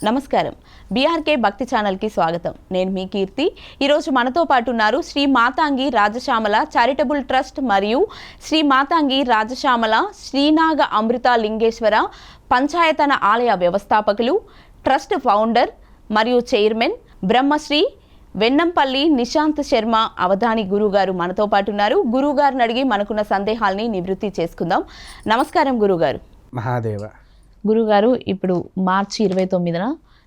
నమస్కారం. బీఆర్కే భక్తి ఛానల్కి స్వాగతం. నేను మీ కీర్తి. ఈరోజు మనతో పాటు ఉన్నారు శ్రీ మాతాంగి రాజశ్యామల చారిటబుల్ ట్రస్ట్ మరియు శ్రీ మాతాంగి రాజశ్యామల శ్రీనాగ అమృత లింగేశ్వర పంచాయతన ఆలయ వ్యవస్థాపకులు, ట్రస్ట్ ఫౌండర్ మరియు చైర్మన్ బ్రహ్మశ్రీ వెన్నంపల్లి నిశాంత్ శర్మ అవధాని గురుగారు మనతో పాటు ఉన్నారు. గురుగారిని అడిగి మనకున్న సందేహాల్ని నివృత్తి చేసుకుందాం. నమస్కారం గురుగారు. మహాదేవ. గురుగారు, ఇప్పుడు మార్చి 29న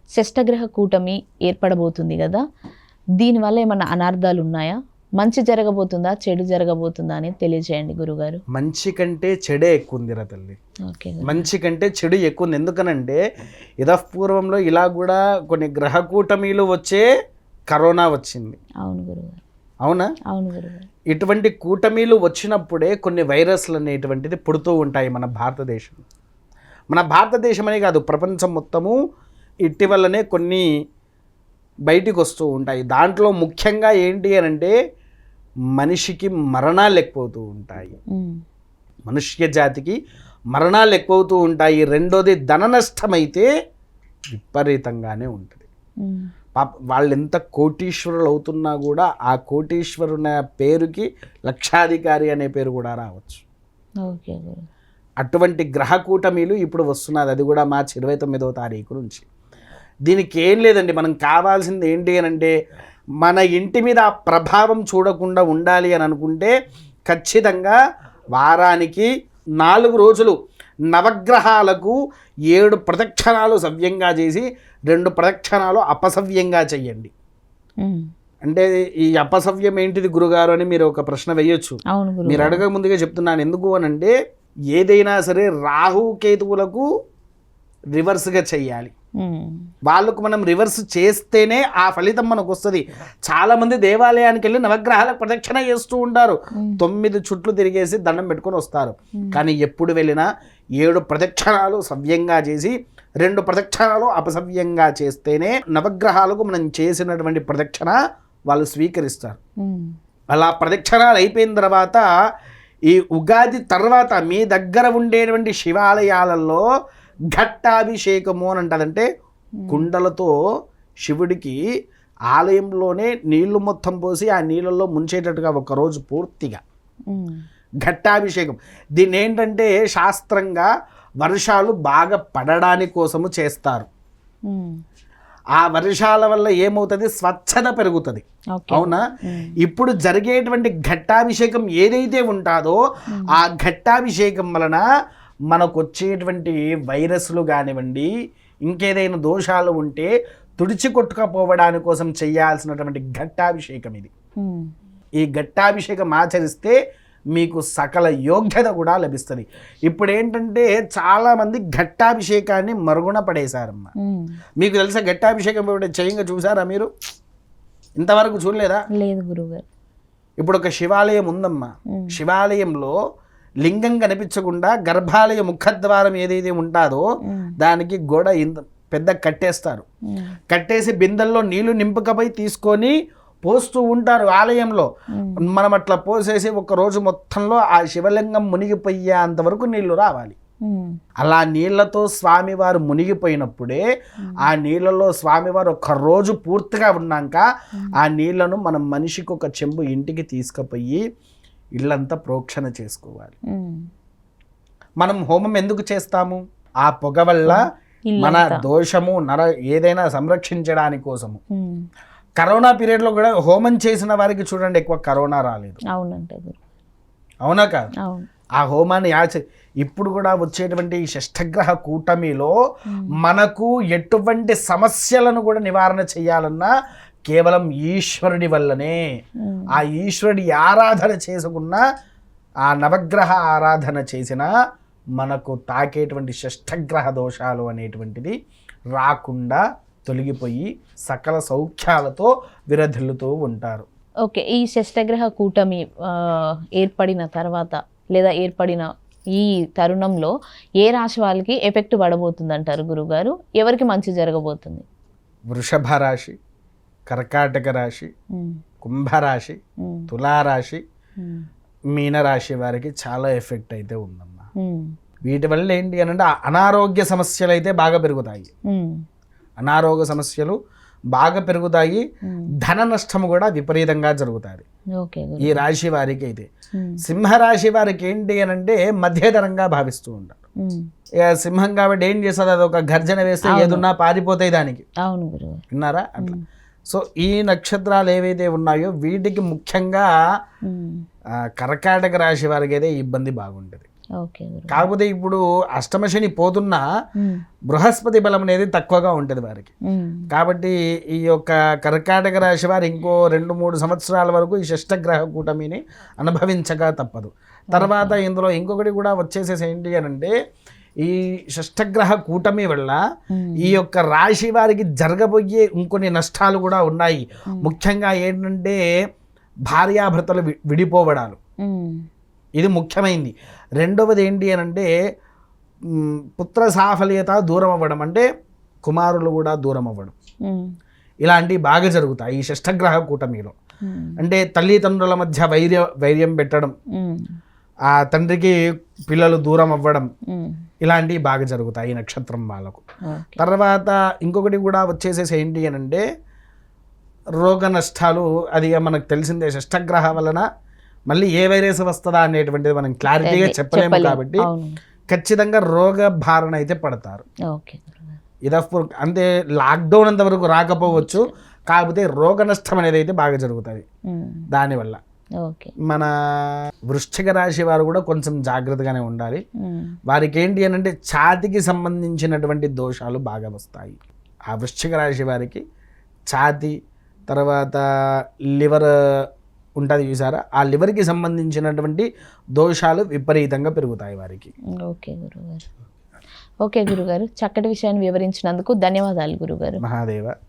షష్టగ్రహ కూటమి ఏర్పడబోతుంది కదా, దీనివల్ల ఏమన్నా అనార్థాలు ఉన్నాయా? మంచి జరగబోతుందా, చెడు జరగబోతుందా అని తెలియజేయండి గురుగారు. మంచి కంటే చెడే ఎక్కువ ఉందిరా తల్లి. ఓకే, మంచి కంటే చెడు ఎక్కువ ఉంది. ఎందుకనంటే ఇదపూర్వంలో ఇలా కూడా కొన్ని గ్రహ కూటమిలు వచ్చే కరోనా వచ్చింది. అవును గురుగారు. అవునా? అవును గురుగారు. ఇటువంటి కూటమిలు వచ్చినప్పుడే కొన్ని వైరస్లు అనేటువంటిది పుడుతూ ఉంటాయి మన భారతదేశం. మన భారతదేశం అనే కాదు, ప్రపంచం మొత్తము ఇటీవలనే కొన్ని బయటికి వస్తూ ఉంటాయి. దాంట్లో ముఖ్యంగా ఏంటి అని అంటే మనిషికి మరణాలు ఎక్కువవుతూ ఉంటాయి. మనుష్య జాతికి మరణాలు ఎక్కువవుతూ ఉంటాయి. రెండోది ధన నష్టమైతే విపరీతంగానే ఉంటుంది. వాళ్ళు ఎంత కోటీశ్వరులు అవుతున్నా కూడా ఆ కోటీశ్వరుని పేరుకి లక్షాధికారి అనే పేరు కూడా రావచ్చు. ఓకే. అటువంటి గ్రహ కూటమిలు ఇప్పుడు వస్తున్నది. అది కూడా మార్చి 29వ తారీఖు నుంచి. దీనికి ఏం లేదండి, మనం కావాల్సింది ఏంటి అని అంటే మన ఇంటి మీద ఆ ప్రభావం చూడకుండా ఉండాలి అని అనుకుంటే ఖచ్చితంగా వారానికి 4 రోజులు నవగ్రహాలకు 7 ప్రదక్షిణాలు సవ్యంగా చేసి 2 ప్రదక్షిణాలు అపసవ్యంగా చెయ్యండి. అంటే ఈ అపసవ్యం ఏంటిది గురుగారు అని మీరు ఒక ప్రశ్న వేయొచ్చు. మీరు అడగక ముందుగా చెప్తున్నాను. ఎందుకు అని అంటే ఏదైనా సరే రాహు కేతువులకు రివర్స్గా చెయ్యాలి. వాళ్ళకు మనం రివర్స్ చేస్తేనే ఆ ఫలితం మనకు వస్తుంది. చాలామంది దేవాలయానికి వెళ్ళి నవగ్రహాలకు ప్రదక్షిణ చేస్తూ ఉంటారు. 9 చుట్లు తిరిగేసి దండం పెట్టుకొని వస్తారు. కానీ ఎప్పుడు వెళ్ళినా 7 ప్రదక్షిణాలు సవ్యంగా చేసి 2 ప్రదక్షిణాలు అపసవ్యంగా చేస్తేనే నవగ్రహాలకు మనం చేసినటువంటి ప్రదక్షిణ వాళ్ళు స్వీకరిస్తారు. అలా ప్రదక్షిణాలు అయిపోయిన తర్వాత ఈ ఉగాది తర్వాత మీ దగ్గర ఉండేటువంటి శివాలయాలలో ఘట్టాభిషేకము అని అంటదంటే కుండలతో శివుడికి ఆలయంలోనే నీళ్లు మొత్తం పోసి ఆ నీళ్ళల్లో ముంచేటట్టుగా ఒకరోజు పూర్తిగా ఘట్టాభిషేకం. దీన్ని ఏంటంటే శాస్త్రంగా వర్షాలు బాగా పడడానికి కోసము చేస్తారు. ఆ వర్షాల వల్ల ఏమవుతుంది, స్వచ్ఛత పెరుగుతుంది. అవునా? ఇప్పుడు జరిగేటువంటి ఘట్టాభిషేకం ఏదైతే ఉంటుందో ఆ ఘట్టాభిషేకం వలన మనకు వచ్చేటువంటి వైరస్లు కానివ్వండి, ఇంకేదైనా దోషాలు ఉంటే తుడిచి కొట్టుకపోవడానికి కోసం చేయాల్సినటువంటి ఘట్టాభిషేకం ఇది. ఈ ఘట్టాభిషేకం ఆచరిస్తే మీకు సకల యోగ్యత కూడా లభిస్తుంది. ఇప్పుడు ఏంటంటే చాలామంది ఘట్టాభిషేకాన్ని మరుగున పడేశారమ్మా. మీకు తెలుసా ఘట్టాభిషేకం చేయంగా చూసారా మీరు? ఇంతవరకు చూడలేదా? లేదు గురుగారు. ఇప్పుడు ఒక శివాలయం ఉందమ్మా. శివాలయంలో లింగం కనిపించకుండా గర్భాలయ ముఖద్వారం ఏదైతే ఉంటుందో దానికి గోడ పెద్ద కట్టేస్తారు. కట్టేసి బిందెల్లో నీళ్లు నింపుకపోయి తీసుకొని పోస్తూ ఉంటారు ఆలయంలో. మనం అట్లా పోసేసి ఒక రోజు మొత్తంలో ఆ శివలింగం మునిగిపోయేంత వరకు నీళ్లు రావాలి. అలా నీళ్లతో స్వామివారు మునిగిపోయినప్పుడే ఆ నీళ్ళలో స్వామివారు ఒక రోజు పూర్తిగా ఉన్నాక ఆ నీళ్లను మనం మనిషికి ఒక చెంబు ఇంటికి తీసుకుపోయి ఇల్లంతా ప్రోక్షణ చేసుకోవాలి. మనం హోమం ఎందుకు చేస్తాము? ఆ పొగ వల్ల మన దోషము ఏదైనా సంరక్షించడానికి కోసము. కరోనా పీరియడ్లో కూడా హోమం చేసిన వారికి చూడండి ఎక్కువ కరోనా రాలేదు. అవునా కాదు? ఆ హోమాన్ని ఇప్పుడు కూడా వచ్చేటువంటి ఈ షష్ఠగ్రహ కూటమిలో మనకు ఎటువంటి సమస్యలను కూడా నివారణ చేయాలన్నా కేవలం ఈశ్వరుడి వల్లనే. ఆ ఈశ్వరుడి ఆరాధన చేసుకున్న, ఆ నవగ్రహ ఆరాధన చేసిన మనకు తాకేటువంటి షష్ఠగ్రహ దోషాలు అనేటువంటిది రాకుండా తొలగిపోయి సకల సౌఖ్యాలతో విరధిల్లుతూ ఉంటారు. ఓకే. ఈ షష్టగ్రహ కూటమి ఏర్పడిన తర్వాత లేదా ఏర్పడిన ఈ తరుణంలో ఏ రాశి వాళ్ళకి ఎఫెక్ట్ పడబోతుంది అంటారు గురుగారు? ఎవరికి మంచి జరగబోతుంది? వృషభ రాశి, కర్కాటక రాశి, కుంభరాశి, తులారాశి, మీనరాశి వారికి చాలా ఎఫెక్ట్ అయితే ఉందమ్మా. వీటి వల్ల ఏంటి అని అంటే అనారోగ్య సమస్యలు అయితే బాగా పెరుగుతాయి. అనారోగ్య సమస్యలు బాగా పెరుగుతాయి, ధన నష్టము కూడా విపరీతంగా జరుగుతుంది ఓకే ఈ రాశి వారికి. అయితే సింహరాశి వారికి ఏంటి అని అంటే మధ్యధరంగా భావిస్తూ ఉంటారు. ఇక సింహం కాబట్టి ఏం చేస్తుంది, అది ఒక గర్జన వేస్తే ఏదున్నా పారిపోతాయి దానికి. అవును గురువు. విన్నారా అట్లా. సో ఈ నక్షత్రాలు ఏవైతే ఉన్నాయో వీటికి ముఖ్యంగా కర్కాటక రాశి వారికి అయితే ఇబ్బంది బాగుంటుంది. ఓకే గురువు. కాకపోతే ఇప్పుడు అష్టమ శని పోతున్నా బృహస్పతి బలం అనేది తక్కువగా ఉంటుంది వారికి. కాబట్టి ఈ యొక్క కర్కాటక రాశి వారు ఇంకో 2-3 సంవత్సరాల వరకు ఈ షష్టగ్రహ కూటమిని అనుభవించక తప్పదు. తర్వాత ఇందులో ఇంకొకటి కూడా వచ్చేసేసి ఏంటి అని అంటే ఈ షష్టగ్రహ కూటమి వల్ల ఈ యొక్క రాశి వారికి జరగబోయే ఇంకొన్ని నష్టాలు కూడా ఉన్నాయి. ముఖ్యంగా ఏంటంటే భార్యాభర్తలు విడిపోవడాలు, ఇది ముఖ్యమైనది. రెండవది ఏంటి అని అంటే పుత్ర సాఫల్యత దూరం అవ్వడం, అంటే కుమారులు కూడా దూరం అవ్వడం, ఇలాంటివి బాగా జరుగుతాయి ఈ షష్టగ్రహ కూటమిలో. అంటే తల్లిదండ్రుల మధ్య వైర్యం పెట్టడం, ఆ తండ్రికి పిల్లలు దూరం అవ్వడం, ఇలాంటివి బాగా జరుగుతాయి ఈ నక్షత్రం వాళ్ళకు. తర్వాత ఇంకొకటి కూడా వచ్చేసేసి ఏంటి అని అంటే రోగ నష్టాలు, అది మనకు తెలిసిందే. షష్టగ్రహ వలన మళ్ళీ ఏ వైరస్ వస్తుందా అనేటువంటిది మనం క్లారిటీగా చెప్పలేము. కాబట్టి ఖచ్చితంగా రోగ భారణ అయితే పడతారు. ఇదఫ్పూర్ అంటే లాక్డౌన్ అంతవరకు రాకపోవచ్చు, కాకపోతే రోగ నష్టం అనేది అయితే బాగా జరుగుతుంది దానివల్ల. మన వృశ్చిక రాశి వారు కూడా కొంచెం జాగ్రత్తగానే ఉండాలి. వారికి ఏంటి అని అంటే ఛాతికి సంబంధించినటువంటి దోషాలు బాగా వస్తాయి. ఆ వృశ్చిక రాశి వారికి ఛాతి, తర్వాత లివర్ ఉంటుంది చూసారా, ఆ లివర్కి సంబంధించినటువంటి దోషాలు విపరీతంగా పెరుగుతాయి వారికి. ఓకే గురుగారు. ఓకే గురుగారు, చక్కటి విషయాన్ని వివరించినందుకు ధన్యవాదాలు గురుగారు. మహాదేవ.